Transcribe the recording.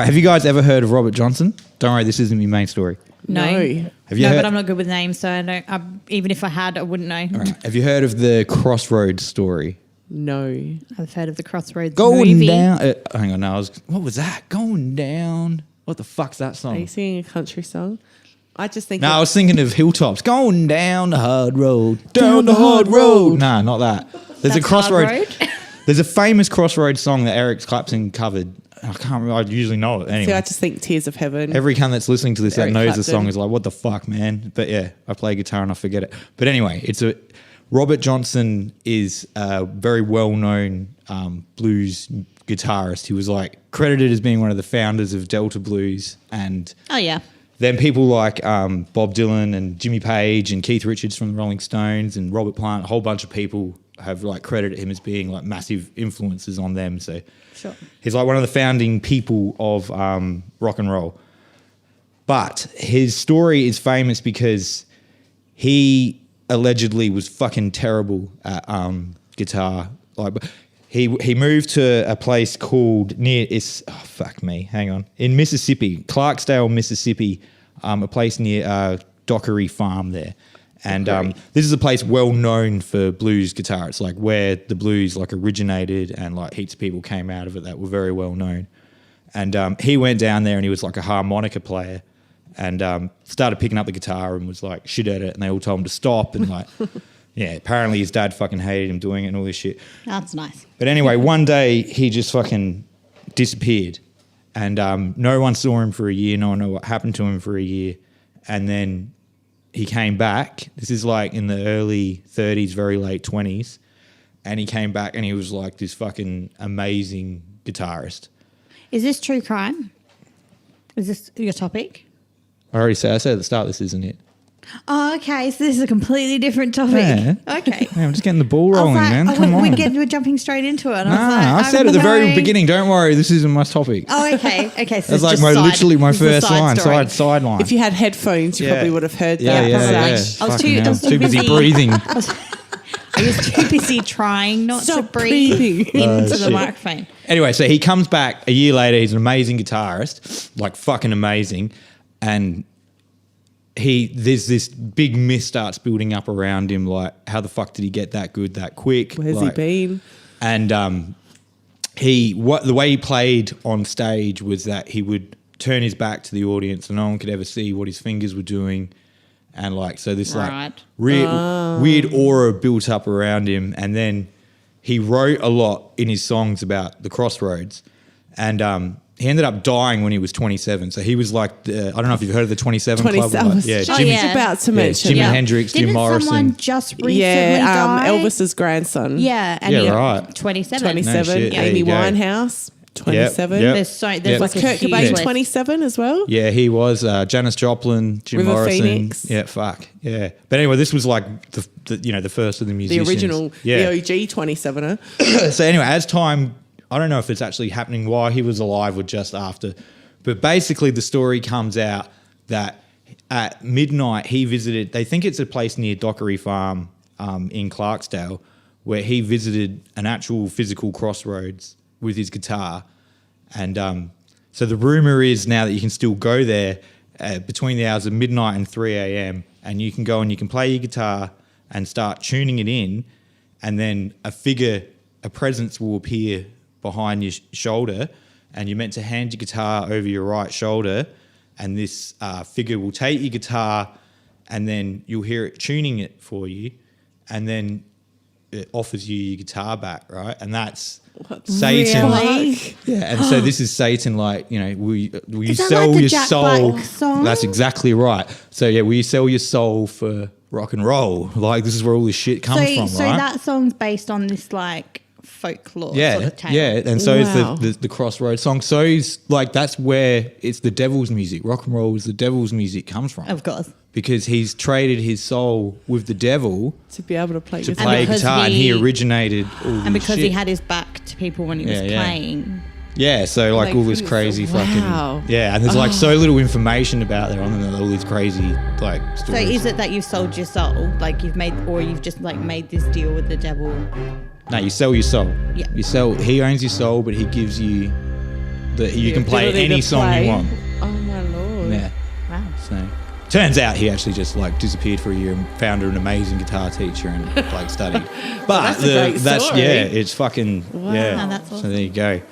right, have you guys ever heard of Robert Johnson? Don't worry, this isn't my main story. No. Have you heard? But I'm not good with names, so I don't. Even if I had, I wouldn't know. All right. Have you heard of the Crossroads story? No. I've heard of the Crossroads Going movie. down. Hang on, no, what was that? Going down. What the fuck's that song? Are you singing a country song? I just think. No, I was thinking of Hilltops. Going down the hard road. Down the hard road. Nah, not that. There's That's a Crossroads. Hard Road? There's a famous Crossroads song that Eric Clapton covered. I can't remember. I usually know it anyway. See, I just think Tears of Heaven. Every cunt that's listening to this Eric that knows Clapton. the song is like, what the fuck, man? But yeah, I play guitar and I forget it. But anyway, Robert Johnson is a very well-known blues guitarist. He was like credited as being one of the founders of Delta Blues, and Oh, yeah. then people like Bob Dylan and Jimmy Page and Keith Richards from the Rolling Stones and Robert Plant, a whole bunch of people have like credited him as being like massive influences on them. So Sure. he's like one of the founding people of rock and roll. But his story is famous because he allegedly was fucking terrible at guitar. Like he moved to a place called in Mississippi, Clarksdale, Mississippi, a place near Dockery Farm there. And this is a place well known for blues guitar. It's like where the blues like originated, and like heaps of people came out of it that were very well known. And he went down there and he was like a harmonica player, and started picking up the guitar and was like shit at it, and they all told him to stop, and like yeah, apparently his dad fucking hated him doing it and all this shit. That's nice. But anyway, one day he just fucking disappeared, and no one saw him for a year. No one knew what happened to him for a year, and then he came back. This is like in the early 30s, very late 20s. And he came back and he was like this fucking amazing guitarist. Is this true crime? Is this your topic? I said at the start, this isn't it. Oh, okay. So this is a completely different topic. Yeah. Okay. Yeah, I'm just getting the ball rolling, man. Come on. We're jumping straight into it. And I said at the very beginning, don't worry, this isn't my topic. Oh, okay. Okay. So That's like just literally my this is the first line, story. sideline. If you had headphones, you probably would have heard that. Yeah. I was Fucking too hell. Too busy breathing. I was too busy trying not to Stop breathe breathing. into the shit. microphone. Anyway, so he comes back a year later. He's an amazing guitarist, like fucking amazing. And there's this big myth starts building up around him, like how the fuck did he get that good that quick? Where's he been? And the way he played on stage was that he would turn his back to the audience and no one could ever see what his fingers were doing. And like, so this like weird aura built up around him. And then he wrote a lot in his songs about the Crossroads, and he ended up dying when he was 27. So he was like, I don't know if you've heard of the 27 Club. Like, yeah, I was about to mention. Jimi Hendrix, Jim Morrison. Didn't someone just recently die? Elvis's grandson. Yeah, and Yeah, right. 27. 27. No shit, there Amy you go. Winehouse, 27. Yep. There's Yep. like Was a Kurt huge Cobain list. 27 as well? Yeah, he was. Janis Joplin, Jim River Morrison. Phoenix. Yeah, fuck. Yeah. But anyway, this was like the first of the The musicians. original, Yeah. the OG 27er. So anyway, as time, I don't know if it's actually happening while he was alive or just after, but basically the story comes out that at midnight he visited, they think it's a place near Dockery Farm in Clarksdale, where he visited an actual physical Crossroads with his guitar. And so the rumor is now that you can still go there between the hours of midnight and 3 a.m. and you can go and you can play your guitar and start tuning it in, and then a presence will appear behind your shoulder, and you're meant to hand your guitar over your right shoulder, and this figure will take your guitar and then you'll hear it tuning it for you, and then it offers you your guitar back, right? And that's Satan. Really? Yeah, and so this is Satan, like, you know, will you Is that sell like the your Jack soul? Black song? That's exactly right. So yeah, will you sell your soul for rock and roll? Like, this is where all this shit comes from, So right? that song's based on this like folklore Yeah, sort of tale. yeah, and so Wow. is the Crossroads song. So is like, that's where it's the devil's music. Rock and roll is the devil's music comes from. Of course. Because he's traded his soul with the devil To be able to play to guitar. play because guitar, and he originated all this And because shit. he had his back to people when he was Yeah. playing. Yeah, so like all this crazy fucking Wow. yeah, and there's like so little information about there on all these crazy like So stories. is it that you've sold your soul, like you've made, or you've just like made this deal with the devil? No, you sell your soul. Yeah. You sell. He owns your soul, but he gives you that you can play ability any to song play. you want. Oh my lord. Yeah. Wow. So turns out he actually just like disappeared for a year and found an amazing guitar teacher and like studied. But that's a great story. yeah, it's fucking Wow. yeah. Oh, that's So awesome. there you go.